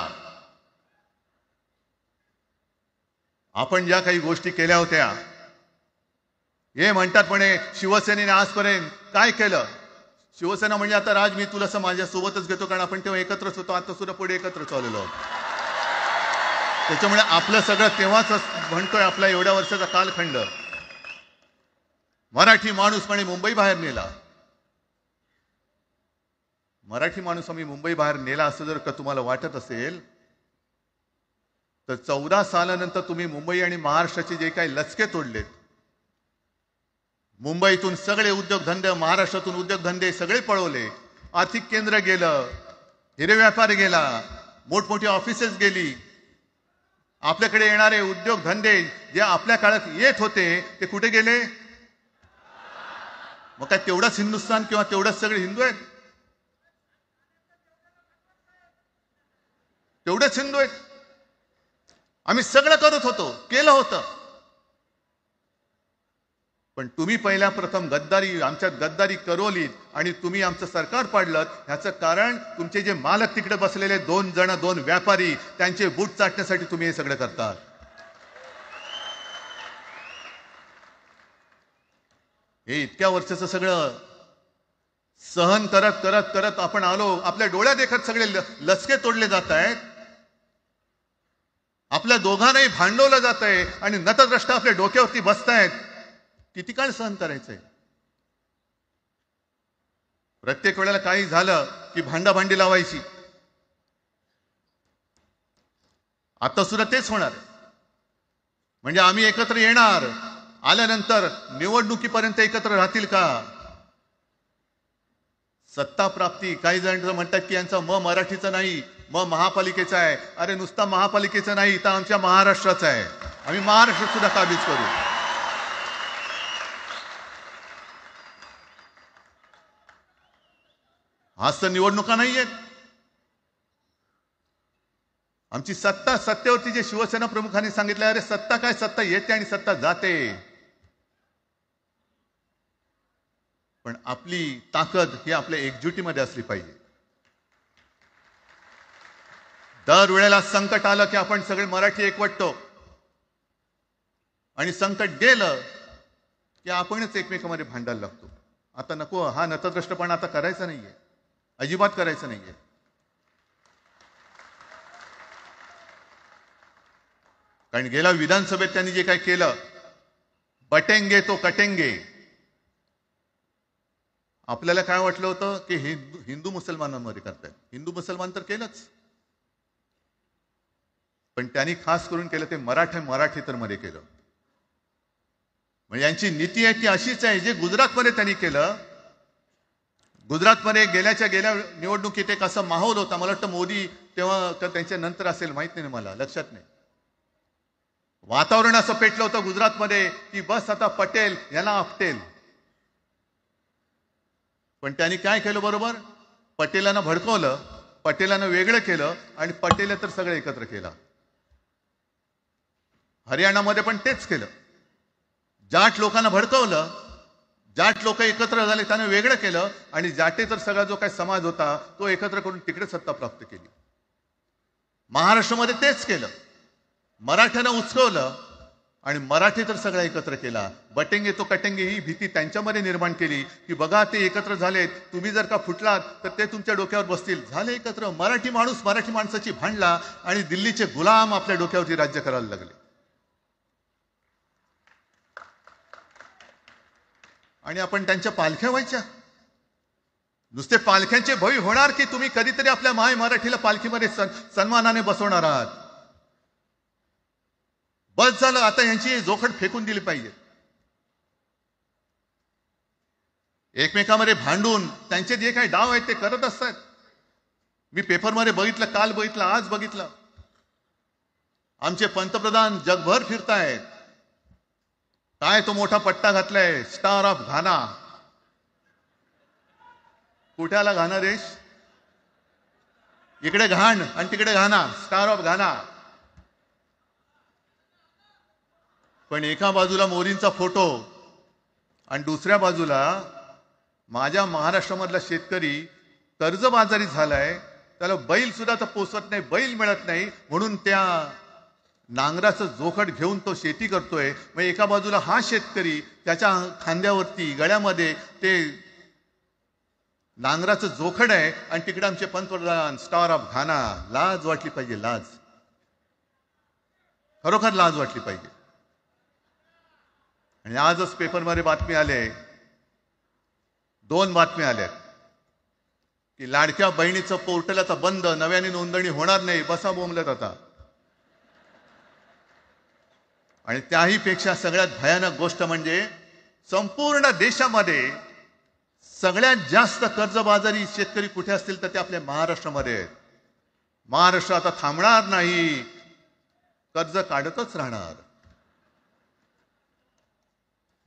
आपण ज्या काही गोष्टी केल्या होत्या, हे म्हणतात म्हणे शिवसेनेने आजपर्यंत काय केलं? शिवसेना म्हणजे आता राज मी तुला माझ्या सोबतच घेतो, कारण आपण तेव्हा एकत्रच होतो, आता सुद्धा पुढे एकत्र चाललेलो आहोत. त्याच्यामुळे आपलं सगळं तेव्हाच म्हणतोय, आपला एवढ्या वर्षाचा कालखंड. मराठी माणूस म्हणे मुंबई बाहेर नेला. मराठी माणूस आम्ही मुंबई बाहेर नेला असं जर का तुम्हाला वाटत असेल, तर 14 सालानंतर तुम्ही मुंबई आणि महाराष्ट्राचे जे काही लचके तोडलेत, मुंबईतून सगळे उद्योगधंदे, महाराष्ट्रातून उद्योगधंदे सगळे पळवले. आर्थिक केंद्र गेलं, हिरे व्यापार गेला, मोठमोठी ऑफिसेस गेली. आपल्याकडे येणारे उद्योगधंदे जे आपल्या काळात येत होते ते कुठे गेले? मग काय तेवढाच हिंदुस्थान किंवा तेवढाच सगळे हिंदू आहेत? तेवढेच हिंदू आहेत? आम्ही सगळं करत होतो, केलं होतं. पण तुम्ही पहिल्या प्रथम आमच्यात गद्दारी करवलीत आणि तुम्ही आमचं सरकार पाडलं. ह्याचं कारण तुमचे जे मालक तिकडे बसलेले 2 व्यापारी, त्यांचे बूट चाटण्यासाठी तुम्ही हे सगळं करतात. हे इतक्या वर्षाचं सगळं सहन करत करत करत आपण आलो. आपल्या डोळ्या देखत सगळे लचके तोडले जात आहेत. आपल्या दोघांनाही भांडवलं जात आहे आणि नतद्रष्टा आपल्या डोक्यावरती बसतायत. किती काळ सहन करायचंय? प्रत्येक वेळेला काही झालं की भांडाभांडी लावायची. आता सुद्धा तेच होणार आहे. म्हणजे आम्ही एकत्र येणार, आल्यानंतर निवडणुकीपर्यंत एकत्र राहतील का? सत्ता प्राप्ती, काही जण म्हणतात की यांचा मराठीचा नाही, महापालिकेचा आहे. अरे नुसता महापालिकेचा नाही, तर आमच्या महाराष्ट्राचा आहे. आम्ही महाराष्ट्रात सुद्धा काबीज करू. आज तर निवडणुका नाहीयेत. आमची सत्तेवरती जे शिवसेना प्रमुखांनी सांगितलं, अरे सत्ता काय, सत्ता येते आणि सत्ता जाते. पण आपली ताकद ही आपल्या एकजुटीमध्ये असली पाहिजे. दर वेळेला संकट आलं की आपण सगळे मराठी एकवटतो आणि संकट गेलं की आपणच एकमेकांमध्ये भांडायला लागतो. आता नको, हा नतद्रष्टपणा आता करायचा नाहीये, अजिबात करायचं नाहीये. कारण गेल्या विधानसभेत त्यांनी जे काही केलं, बटेंगे तो कटेंगे. आपल्याला काय वाटलं होतं की हिंदू मुसलमानांमध्ये करतायत. हिंदू मुसलमान तर केलंच. पण त्यांनी खास करून केलं ते मराठीतरमध्ये केलं. म्हणजे यांची नीती आहे ती अशीच आहे. जे गुजरातमध्ये त्यांनी केलं, गुजरातमध्ये गेल्या निवडणुकीत एक असा माहोल होता, मला वाटतं मोदी तेव्हा तर त्यांच्या नंतर असेल, माहित नाही मला, लक्षात नाही. वातावरण असं पेटलं होतं गुजरातमध्ये की बस आता पटेल याला आपटेल. पण त्यांनी काय केलं बरोबर? पटेलांना भडकवलं, पटेलांना वेगळं केलं आणि पटेल तर सगळं एकत्र केलं. हरियाणामध्ये पण तेच केलं. जाट लोकांना भडकवलं, जाट लोक एकत्र झाले त्यांना वेगळं केलं आणि जाटे तर सगळा जो काही समाज होता तो एकत्र करून तिकडे सत्ता प्राप्त केली. महाराष्ट्रामध्ये तेच केलं. मराठ्यांना उचकवलं आणि मराठी तर सगळा एकत्र केला. बटेंगे तो कटेंगे ही भीती त्यांच्यामध्ये निर्माण केली की बघा ते एकत्र झालेत, तुम्ही जर का फुटलात तर ते तुमच्या डोक्यावर बसतील. झाले एकत्र. मराठी माणूस मराठी माणसाची भांडला आणि दिल्लीचे गुलाम आपल्या डोक्यावरती राज्य करायला लागले. आणि आपण त्यांच्या पालख्या व्हायच्या. नुसते पालख्यांचे भवी होणार की तुम्ही कधीतरी आपल्या माय मराठीला पालखीमध्ये सन्मानाने बसवणार आहात. बस झालं. आता यांची जोखड फेकून दिली पाहिजे. एकमेकांमध्ये भांडून त्यांचे जे काही डाव आहेत ते करत असतात. मी पेपरमध्ये बघितलं, काल बघितलं, आज बघितलं. आमचे पंतप्रधान जगभर फिरतायत. काय तो मोठा पट्टा घातलाय, स्टार ऑफ घाना. कुठे आला घाना देश? इकडे घाण आणि तिकडे घाना, स्टार ऑफ घाना. पण एका बाजूला मोदींचा फोटो आणि दुसऱ्या बाजूला माझ्या महाराष्ट्रामधला शेतकरी कर्जबाजारी झालाय. त्याला बैल सुद्धा तर पोसत नाही, बैल मिळत नाही, म्हणून त्या नांगराचं जोखड घेऊन तो शेती करतोय. मग एका बाजूला हा शेतकरी, त्याच्या खांद्यावरती गळ्यामध्ये ते नांगराचं जोखड आहे आणि तिकडे आमचे पंतप्रधान स्टार ऑफ घाना. लाज वाटली पाहिजे, लाज. खरोखर लाज वाटली पाहिजे. आणि आजच पेपरमध्ये बातमी आले, 2 बातम्या आल्या की लाडक्या बहिणीचं पोर्टल आता बंद, नव्याने नोंदणी होणार नाही. बसा बोंबलत आता. आणि त्याही पेक्षा सगळ्यात भयानक गोष्ट म्हणजे संपूर्ण देशामध्ये सगळ्यात जास्त कर्जबाजारी शेतकरी कुठे असतील तर ते आपल्या महाराष्ट्रामध्ये आहेत. महाराष्ट्र आता थांबणार नाही, कर्ज काढतच राहणार.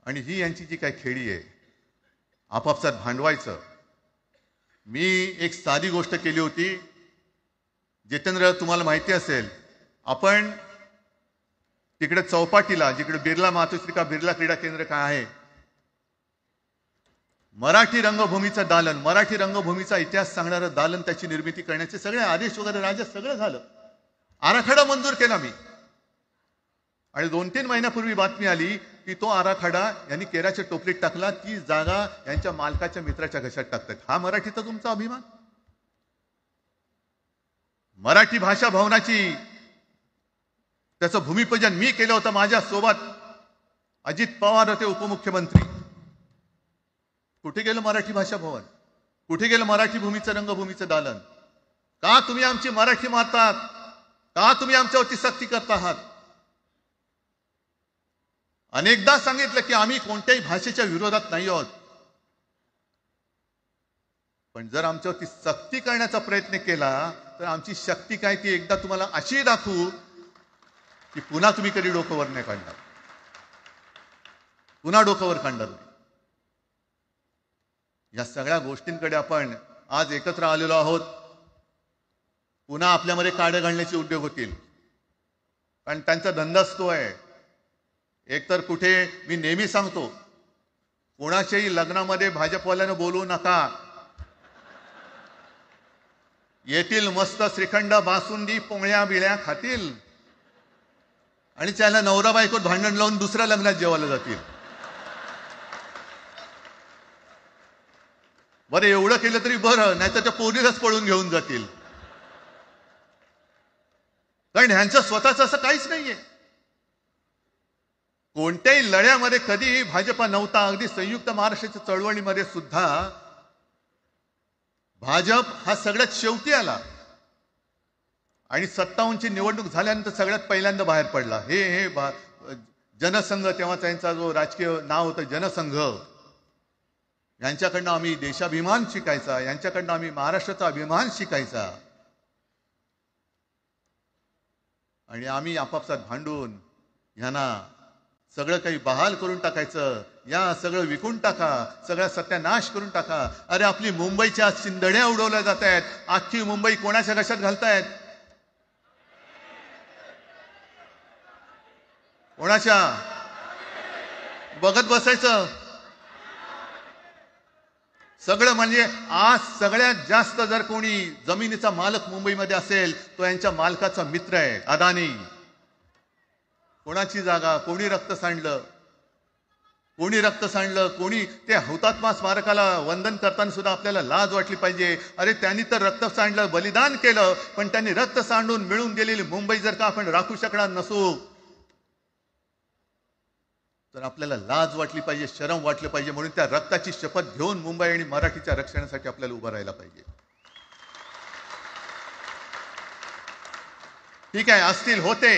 आणि ही यांची जी काही खेळी आहे, आपापसात भांडवायचं. मी एक साधी गोष्ट केली होती. जितेंद्र, तुम्हाला माहिती असेल, आपण तिकडे चौपाटीला, जिकडे बिर्ला मातोश्री बिर्ला क्रीडा केंद्र काय आहे, मराठी रंगभूमीचं दालन, मराठी रंगभूमीचा इतिहास सांगणारं दालन, त्याची निर्मिती करण्याचे सगळे आदेश वगैरे राज्यात सगळं झालं. आराखडा मंजूर केला मी. आणि 2-3 महिन्यापूर्वी बातमी आली की तो आराखडा यांनी केराच्या टोपलीत टाकला. ती जागा यांच्या मालकाच्या मित्राच्या घशात टाकतात. हा मराठीचा तुमचा अभिमान? मराठी भाषा भवनाची त्याचं भूमिपूजन मी केलं होतं. माझ्या सोबत अजित पवार होते, उपमुख्यमंत्री. कुठे गेलं मराठी भाषा भवन? कुठे गेलं मराठी भूमीचं रंगभूमीचं दालन? का तुम्ही आमची मराठी मारतात? का तुम्ही आमच्यावरती सक्ती करता आहात? अनेकदा सांगितलं की आम्ही कोणत्याही भाषेच्या विरोधात नाही आहोत, पण जर आमच्यावरती सक्ती करण्याचा प्रयत्न केला तर आमची शक्ती काय ती एकदा तुम्हाला अशी दाखवू की पुन्हा तुम्ही कधी डोकं वर नाही काढणार, पुन्हा डोकं वर काढणार नाही. या सगळ्या गोष्टींकडे आपण आज एकत्र आलेलो आहोत. पुन्हा आपल्यामध्ये काड्या घालण्याचे उद्योग होतील, कारण त्यांचा धंदाच तो आहे. एकतर कुठे, मी नेहमी सांगतो, कोणाच्याही लग्नामध्ये भाजपवाल्यानं बोलू नका. येतील मस्त श्रीखंड, बासुंदी, पोळ्या बिळ्या खातील आणि त्याला नवरा बायकोत भांडण लावून दुसऱ्या लग्नात जेवायला जातील. बरं, एवढं केलं तरी बरं, नाही तर त्या पोरीलाच पळून घेऊन जातील. कारण ह्यांचं स्वतःच असं काहीच नाहीये. कोणत्याही लढ्यामध्ये कधी भाजपा नव्हता. अगदी संयुक्त महाराष्ट्राच्या चळवळीमध्ये सुद्धा भाजप हा सगळ्यात शेवटी आला. आणि 57ची निवडणूक झाल्यानंतर सगळ्यात पहिल्यांदा बाहेर पडला. हे जनसंघ, तेव्हा त्यांचा जो राजकीय नाव होतं जनसंघ, यांच्याकडनं आम्ही देशाभिमान शिकायचा, यांच्याकडनं आम्ही महाराष्ट्राचा अभिमान शिकायचा. आणि आम्ही आपापसात भांडून ह्यांना सगळं काही बहाल करून टाकायचं, या सगळं विकून टाका, सगळा सत्यानाश करून टाका. अरे आपली मुंबईच्या शिंदड्या उडवल्या जात आहेत. अख्खी मुंबई कोणाच्या घशात घालतायत? कोणाच्या? बघत बसायचं सगळं. म्हणजे आज सगळ्यात जास्त जर कोणी जमिनीचा मालक मुंबईमध्ये असेल तो यांच्या मालकाचा मित्र आहे, अदानी. कोणाची जागा? कोणी रक्त सांडलं? कोणी ते हुतात्मा स्मारकाला वंदन करताना सुद्धा आपल्याला लाज वाटली पाहिजे. अरे त्यांनी तर रक्त सांडलं, बलिदान केलं, पण त्यांनी रक्त सांडून मिळून गेलेली मुंबई जर का आपण राखू शकणार नसू तर आपल्याला लाज वाटली पाहिजे, शरम वाटलं पाहिजे. म्हणून त्या रक्ताची शपथ घेऊन मुंबई आणि मराठीच्या रक्षणासाठी आपल्याला उभं राहायला पाहिजे. ठीक आहे, असतील, होते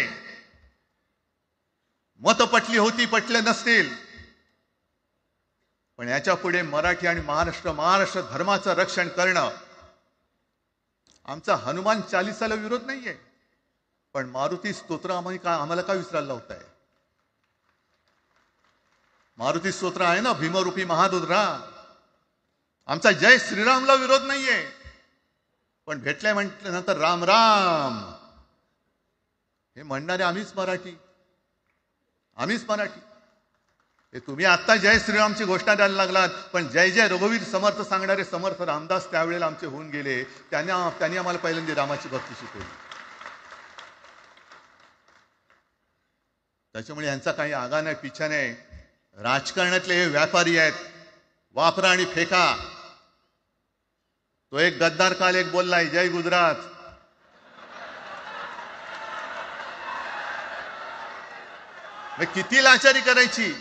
मत, पटली होती, पटले नसतील, पण याच्या पुढे मराठी आणि महाराष्ट्र धर्माचं रक्षण करणं. आमचा हनुमान चालीसाला विरोध नाहीये, पण मारुती स्तोत्र आम्हाला का विसरायला लावताय? मारुती स्तोत्र आहे ना, भीमरूपी महारुद्रा. आमचा जय श्रीरामला विरोध नाहीये, पण भेटल्या म्हटल्यानंतर राम राम हे म्हणणारे आम्हीच मराठी. हे तुम्ही आता जय श्रीरामची घोषणा द्यायला लागलात, पण जय जय रघुवीर समर्थ सांगणारे समर्थ रामदास त्यावेळेला आमचे होऊन गेले. त्यांनी आम्हाला पहिल्यांदा रामाची भक्ती शिकवली. त्याच्यामुळे यांचा काही आगा नाही, पिछा नाही. राजकारणातले हे व्यापारी आहेत, वापरा आणि फेका. तो एक गद्दार काल एक बोललाय, जय गुजरात. किती लाचारी करायची?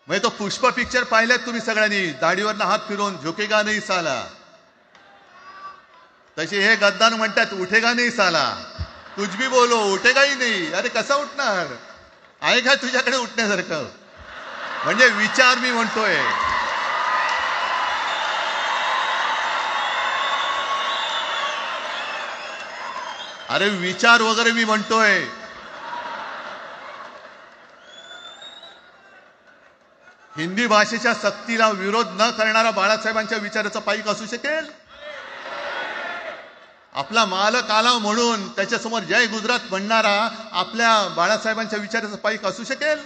तो पुष्पा पिक्चर पाहिल्यात तुम्ही सगळ्यांनी, दाढीवरनं हात फिरवून, झुकेगा नाही साला. तसे हे गद्दार म्हणतात, उठेगा नाही साला. कुछ भी बोलो, उठेगा ही नाही. अरे कसा उठणार? आहे का तुझ्याकडे उठण्यासारखं? म्हणजे विचार मी म्हणतोय. अरे विचार वगैरे मी म्हणतोय. हिंदी भाषेच्या सक्तीला विरोध न करणारा बाळासाहेबांच्या विचाराचा पाईक असू शकेल? आपला मालक आला म्हणून त्याच्यासमोर जय गुजरात म्हणणारा आपल्या बाळासाहेबांच्या विचाराचा पाईक असू शकेल?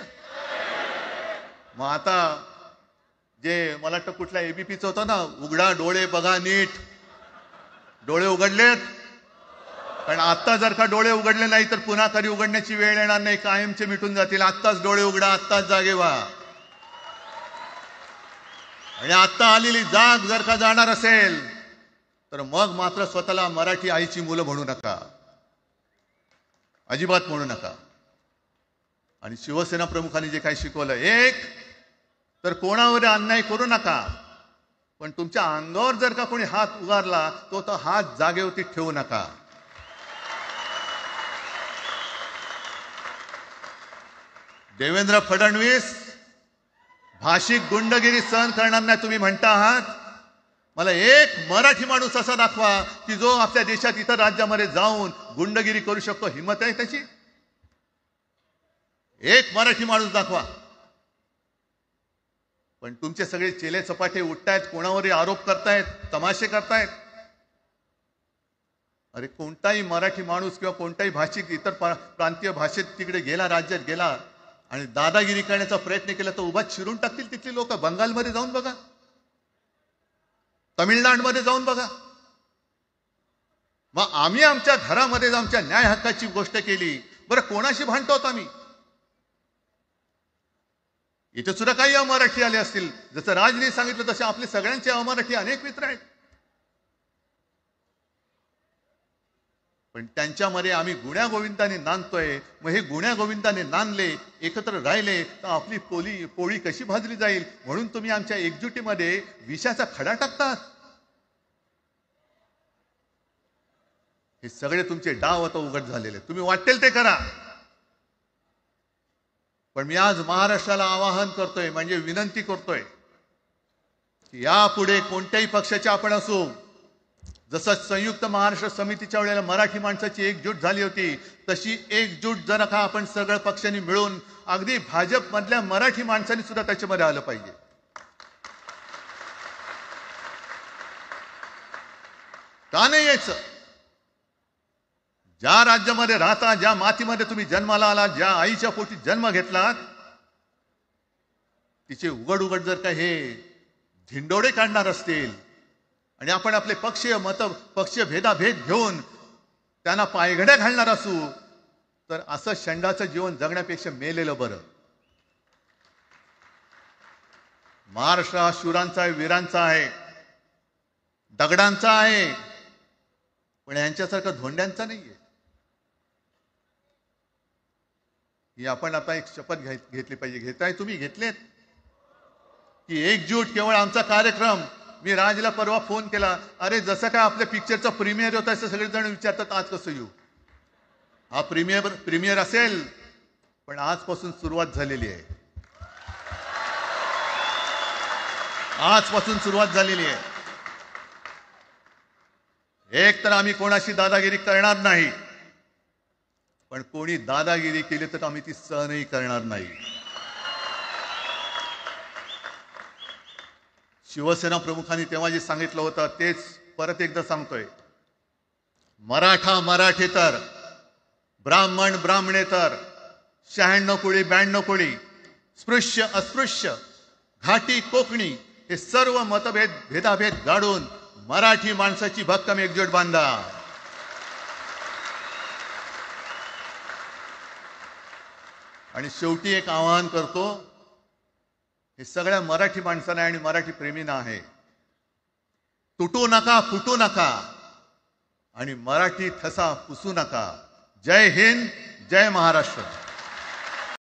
मग आता जे मला वाटतं कुठल्या एबीपीचं होतं ना, उघडा डोळे बघा नीट. डोळे उघडलेत, पण आता जर का डोळे उघडले नाही तर पुन्हा कधी उघडण्याची वेळ येणार नाही, कायमचे मिटून जातील. आत्ताच डोळे उघडा, आत्ताच जागे व्हा. आणि आत्ता आलेली जाग जर का जाणार असेल तर मग मात्र स्वतःला मराठी आईची मुलं म्हणू नका, अजिबात म्हणू नका. आणि शिवसेना प्रमुखांनी जे काही शिकवलं, एक तर कोणावर अन्याय करू नका, पण तुमच्या अंगावर जर का कोणी हात उगारला तो हात जागेवरती ठेवू नका. देवेंद्र फडणवीस भाषिक गुंडगिरी सहन करणार नाही तुम्ही म्हणता आहात. मला एक मराठी माणूस असा दाखवा की जो आपल्या देशात इतर राज्यामध्ये जाऊन गुंडगिरी करू शकतो. हिंमत आहे त्याची? एक मराठी माणूस दाखवा. पण तुमचे सगळे चेले चपाटे उठतायत, कोणावरही आरोप करतायत, तमाशे करतायत. अरे कोणताही मराठी माणूस किंवा कोणताही भाषिक इतर प्रांतीय भाषेत तिकडे गेला, राज्यात गेला आणि दादागिरी करण्याचा प्रयत्न केला तर उभा चिरून टाकतील तिथली लोक. बंगालमध्ये जाऊन बघा, तमिळनाडूमध्ये जाऊन बघा. मग आम्ही आमच्या घरामध्ये आमच्या न्याय हक्काची गोष्ट केली, बरं कोणाशी भांडतो आम्ही? इथे सुद्धा काही अमराठी आले असतील, जसं राजने सांगितलं तसे आपले सगळ्यांचे अमराठी अनेक मित्र आहेत, पण त्यांच्यामध्ये आम्ही गुण्यागोविंदाने नांदतोय. मग हे गुण्यागोविंदाने नांदले, एकत्र राहिले तर आपली पोळी कशी भाजली जाईल? म्हणून तुम्ही आमच्या एकजुटीमध्ये विषाचा खडा टाकतात. हे सगळे तुमचे डाव आता उघड झालेले. तुम्ही वाटेल ते करा, पण मी आज महाराष्ट्राला आवाहन करतोय, म्हणजे विनंती करतोय की यापुढे कोणत्याही पक्षाचे आपण असू, जसं संयुक्त महाराष्ट्र समितीच्या वेळेला मराठी माणसाची एकजूट झाली होती, तशी एकजूट जर का आपण सगळ्या पक्षांनी मिळून, अगदी भाजपमधल्या मराठी माणसांनी सुद्धा त्याच्यामध्ये आलं पाहिजे. का नाही यायचं? ज्या राज्यामध्ये राहता, ज्या मातीमध्ये तुम्ही जन्माला आलात, ज्या आईच्या पोटी जन्म घेतलात, तिचे उघड उघड जर का हे धिंडोडे काढणार असतील आणि आपण आपले पक्षीय भेदाभेद घेऊन त्यांना पायघड्या घालणार असू, तर असं शंडाचं जीवन जगण्यापेक्षा मेलेलं बरं. महाराष्ट्र हा शूरांचा आहे, वीरांचा आहे, दगडांचा आहे, पण यांच्यासारखं धोंड्यांचा नाहीये. ही आपण आता एक शपथ घेतली पाहिजे. घेताय तुम्ही? घेतलेत की एकजूट केवळ आमचा कार्यक्रम. मी राजला परवा फोन केला, अरे जसं काय आपल्या पिक्चरचा प्रीमियर होता असं सगळेजण विचारतात आज कसं येऊ. हा प्रीमियर असेल, पण आजपासून सुरुवात झालेली आहे. आजपासून सुरुवात झालेली आहे. एक तर आम्ही कोणाशी दादागिरी करणार नाही, पण कोणी दादागिरी केली तर आम्ही ती सहनही करणार नाही. शिवसेना प्रमुखांनी तेव्हा जे सांगितलं होतं तेच परत एकदा सांगतोय. मराठा मराठेतर, ब्राह्मण ब्राह्मणेतर, 96 कोळी 92 कोळी, स्पृश्य अस्पृश्य, घाटी कोकणी, हे सर्व भेदाभेद गाडून मराठी माणसाची भक्कम एकजूट बांधा. आणि शेवटी एक आवाहन करतो, हे सगळ्या मराठी माणसांना आणि मराठी प्रेमींना आहे, तुटू नका, फुटू नका आणि मराठी ठसा पुसू नका. जय हिंद, जय महाराष्ट्र.